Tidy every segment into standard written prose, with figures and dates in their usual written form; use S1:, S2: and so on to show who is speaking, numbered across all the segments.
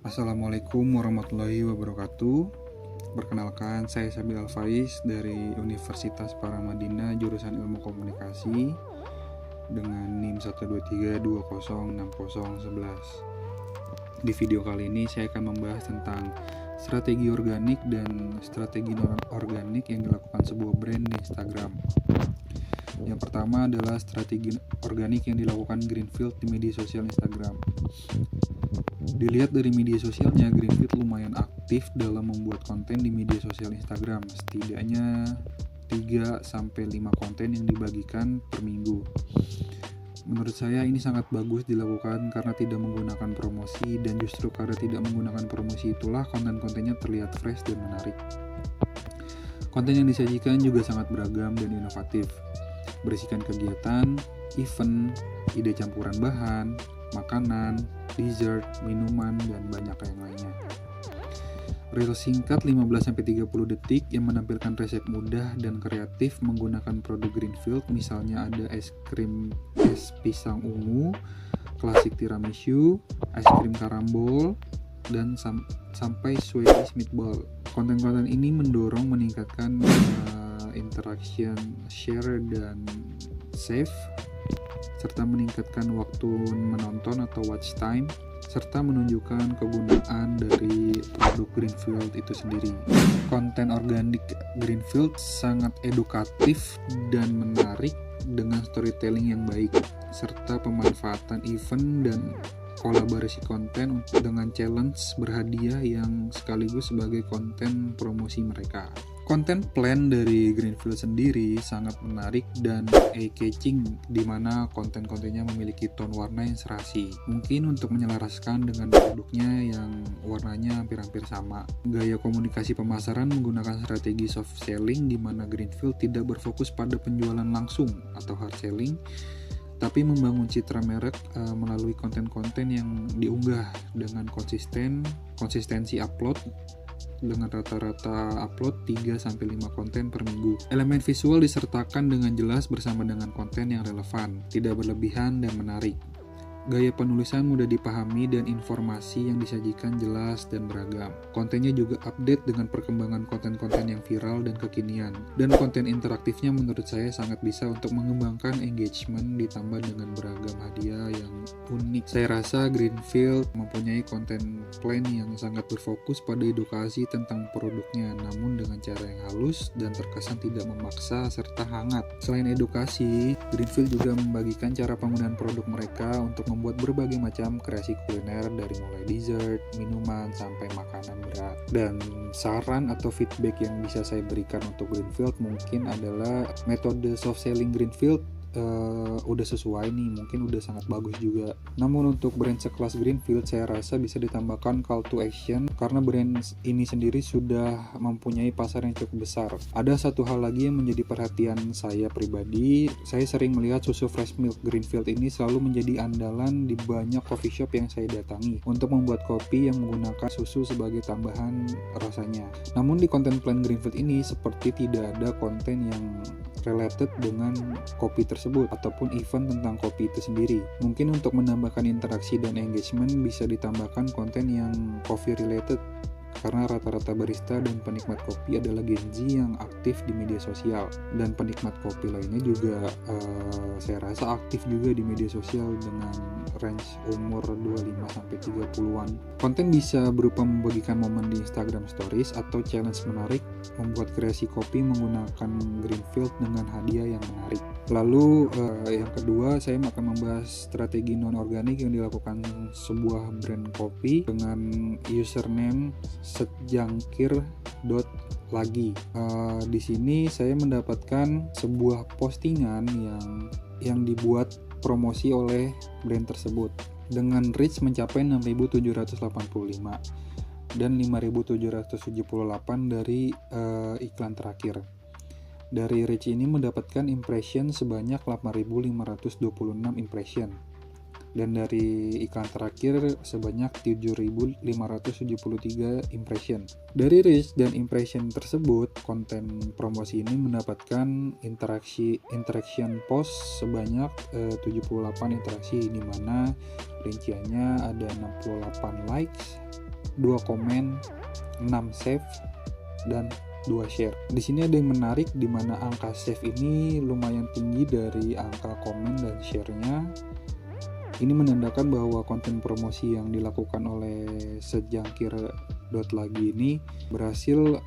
S1: Assalamualaikum warahmatullahi wabarakatuh. Perkenalkan, saya Sabil Alfaiz dari Universitas Paramadina jurusan Ilmu Komunikasi dengan NIM 123206011. Di video kali ini saya akan membahas tentang strategi organik dan strategi non-organik yang dilakukan sebuah brand di Instagram. Yang pertama adalah strategi organik yang dilakukan Greenfield di media sosial Instagram. Dilihat dari media sosialnya, Greenfield lumayan aktif dalam membuat konten di media sosial Instagram, setidaknya 3-5 konten yang dibagikan per minggu. Menurut saya ini sangat bagus dilakukan karena tidak menggunakan promosi, dan justru karena tidak menggunakan promosi itulah konten-kontennya terlihat fresh dan menarik. Konten yang disajikan juga sangat beragam dan inovatif, berisikan kegiatan, event, ide campuran bahan, makanan, dessert, minuman, dan banyak yang lainnya. Reel singkat 15-30 detik yang menampilkan resep mudah dan kreatif menggunakan produk Greenfield, misalnya ada es pisang ungu, klasik tiramisu, es krim karambol, dan sampai Swedish meatball. Konten-konten ini mendorong meningkatkan interaction, share, dan save, serta meningkatkan waktu menonton atau watch time, serta menunjukkan kegunaan dari produk Greenfield itu sendiri. Konten organik Greenfield sangat edukatif dan menarik dengan storytelling yang baik, serta pemanfaatan event dan kolaborasi konten dengan challenge berhadiah yang sekaligus sebagai konten promosi mereka. Konten plan dari Greenfield sendiri sangat menarik dan eye-catching, di mana konten-kontennya memiliki tone warna yang serasi. Mungkin untuk menyelaraskan dengan produknya yang warnanya hampir-hampir sama. Gaya komunikasi pemasaran menggunakan strategi soft selling, di mana Greenfield tidak berfokus pada penjualan langsung atau hard selling, tapi membangun citra merek melalui konten-konten yang diunggah dengan konsistensi upload, dengan rata-rata upload 3-5 konten per minggu. Elemen visual disertakan dengan jelas bersama dengan konten yang relevan, tidak berlebihan dan menarik. Gaya penulisan mudah dipahami dan informasi yang disajikan jelas dan beragam. Kontennya juga update dengan perkembangan konten-konten yang viral dan kekinian. Dan konten interaktifnya menurut saya sangat bisa untuk mengembangkan engagement ditambah dengan beragam hadiah yang unik. Saya rasa Greenfield mempunyai konten plan yang sangat berfokus pada edukasi tentang produknya, namun dengan cara yang halus dan terkesan tidak memaksa serta hangat. Selain edukasi, Greenfield juga membagikan cara penggunaan produk mereka untuk membuat berbagai macam kreasi kuliner, dari mulai dessert, minuman, sampai makanan berat. Dan saran atau feedback yang bisa saya berikan untuk Greenfield mungkin adalah metode soft selling Greenfield udah sesuai nih, mungkin udah sangat bagus juga. Namun untuk brand sekelas Greenfield saya rasa bisa ditambahkan call to action, karena brand ini sendiri sudah mempunyai pasar yang cukup besar. Ada satu hal lagi yang menjadi perhatian saya pribadi, saya sering melihat susu fresh milk Greenfield ini selalu menjadi andalan di banyak coffee shop yang saya datangi untuk membuat kopi yang menggunakan susu sebagai tambahan rasanya. Namun di konten plan Greenfield ini seperti tidak ada konten yang related dengan kopi tersebut ataupun event tentang kopi itu sendiri. Mungkin untuk menambahkan interaksi dan engagement bisa ditambahkan konten yang coffee related, karena rata-rata barista dan penikmat kopi adalah Gen Z yang aktif di media sosial, dan penikmat kopi lainnya juga saya rasa aktif juga di media sosial dengan range umur 25-30-an. Konten bisa berupa membagikan momen di Instagram Stories atau challenge menarik, membuat kreasi kopi menggunakan Greenfield dengan hadiah yang menarik. Lalu yang kedua, saya akan membahas strategi non-organik yang dilakukan sebuah brand kopi dengan username setjangkir.lagi. Di sini saya mendapatkan sebuah postingan yang dibuat promosi oleh brand tersebut dengan reach mencapai 6.785 dan 5.778 dari iklan terakhir. Dari reach ini mendapatkan impression sebanyak 8.526 impression, dan dari iklan terakhir sebanyak 7.573 impression. Dari reach dan impression tersebut, konten promosi ini mendapatkan interaction post sebanyak 78 interaksi, di mana rinciannya ada 68 likes, 2 komen, 6 save, dan 2 share. Di sini ada yang menarik di mana angka save ini lumayan tinggi dari angka komen dan share-nya. Ini menandakan bahwa konten promosi yang dilakukan oleh Sejangkir.lagi ini berhasil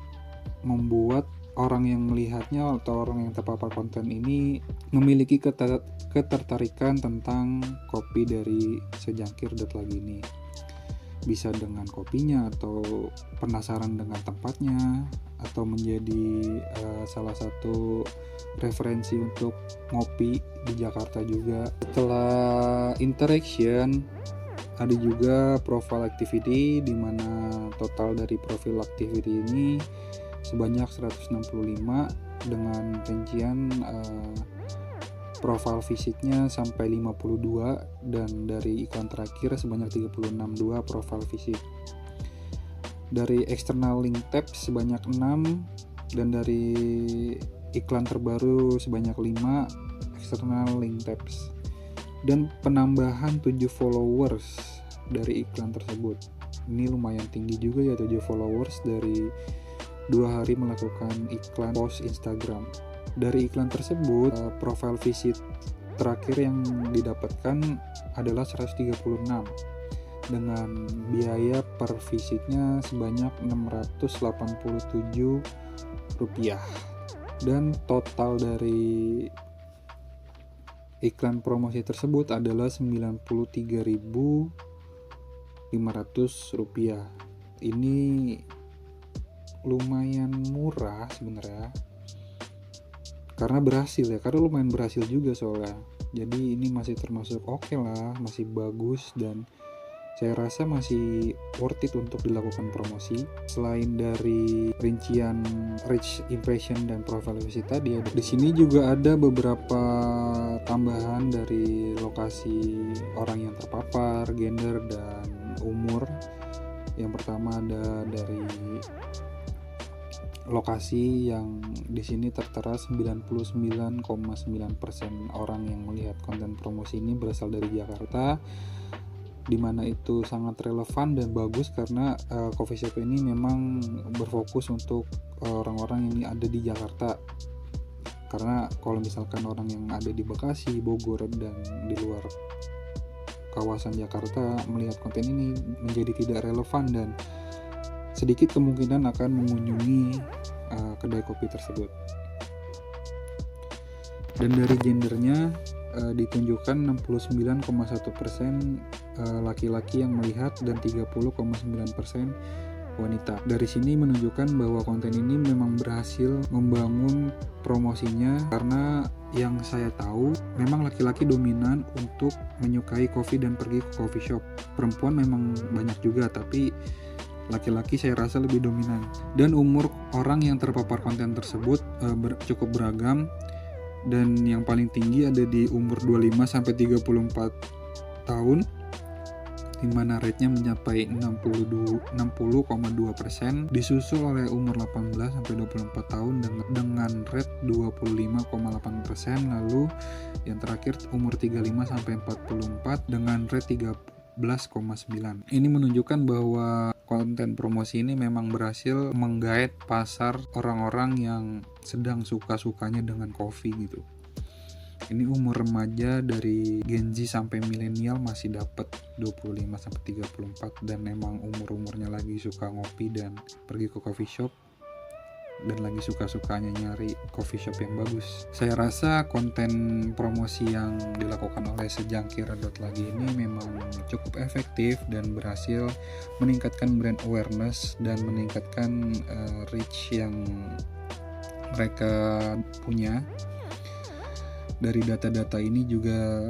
S1: membuat orang yang melihatnya atau orang yang terpapar konten ini memiliki ketertarikan tentang kopi dari Sejangkir.lagi ini. Bisa dengan kopinya, atau penasaran dengan tempatnya, atau menjadi salah satu referensi untuk ngopi di Jakarta juga. Setelah interaction, ada juga profile activity, di mana total dari profil activity ini sebanyak 165 dengan rincian profile visitnya sampai 52, dan dari iklan terakhir sebanyak 36 profile visit. Dari external link tab sebanyak 6, dan dari iklan terbaru sebanyak 5 external link tabs, dan penambahan 7 followers dari iklan tersebut. Ini lumayan tinggi juga ya, 7 followers dari 2 hari melakukan iklan post Instagram. Dari iklan tersebut, profile visit terakhir yang didapatkan adalah 136 dengan biaya per visitnya sebanyak Rp687, dan total dari iklan promosi tersebut adalah Rp93.500. Ini lumayan murah sebenarnya, karena lumayan berhasil juga soalnya. Jadi ini masih termasuk oke lah, masih bagus, dan saya rasa masih worth it untuk dilakukan promosi. Selain dari rincian reach impression dan profile visit tadi, di sini juga ada beberapa tambahan dari lokasi orang yang terpapar, gender, dan umur. Yang pertama ada dari lokasi yang di sini tertera 99,9% orang yang melihat konten promosi ini berasal dari Jakarta, di mana itu sangat relevan dan bagus karena coffee shop ini memang berfokus untuk orang-orang yang ada di Jakarta. Karena kalau misalkan orang yang ada di Bekasi, Bogor, dan di luar kawasan Jakarta melihat konten ini menjadi tidak relevan dan sedikit kemungkinan akan mengunjungi kedai kopi tersebut. Dan dari gendernya ditunjukkan 69,1% laki-laki yang melihat dan 30,9% wanita. Dari sini menunjukkan bahwa konten ini memang berhasil membangun promosinya, karena yang saya tahu memang laki-laki dominan untuk menyukai kopi dan pergi ke coffee shop. Perempuan memang banyak juga, tapi laki-laki saya rasa lebih dominan. Dan umur orang yang terpapar konten tersebut cukup beragam, dan yang paling tinggi ada di umur 25-34 tahun, di mana rate-nya mencapai 60,2%, disusul oleh umur 18-24 tahun dengan rate 25,8%, lalu yang terakhir umur 35-44 dengan rate 13,9%. Ini menunjukkan bahwa konten promosi ini memang berhasil menggait pasar orang-orang yang sedang suka-sukanya dengan kopi gitu. Ini umur remaja dari Gen Z sampai milenial masih dapat 25-34, dan memang umur-umurnya lagi suka ngopi dan pergi ke coffee shop, dan lagi suka-sukanya nyari coffee shop yang bagus. Saya rasa konten promosi yang dilakukan oleh Sejangkir.lagi ini memang cukup efektif dan berhasil meningkatkan brand awareness dan meningkatkan reach yang mereka punya. Dari data-data ini juga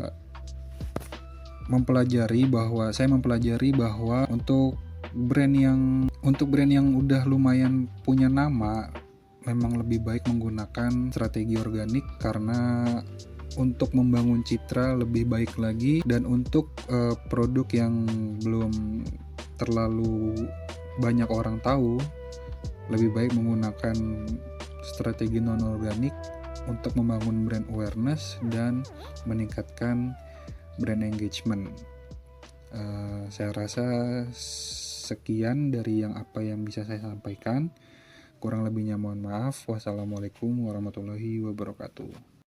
S1: saya mempelajari bahwa untuk brand yang udah lumayan punya nama, memang lebih baik menggunakan strategi organik, karena untuk membangun citra lebih baik lagi, dan untuk produk yang belum terlalu banyak orang tahu, lebih baik menggunakan strategi non organik untuk membangun brand awareness dan meningkatkan brand engagement. Saya rasa sekian dari apa yang bisa saya sampaikan. Kurang lebihnya mohon maaf. Wassalamualaikum warahmatullahi wabarakatuh.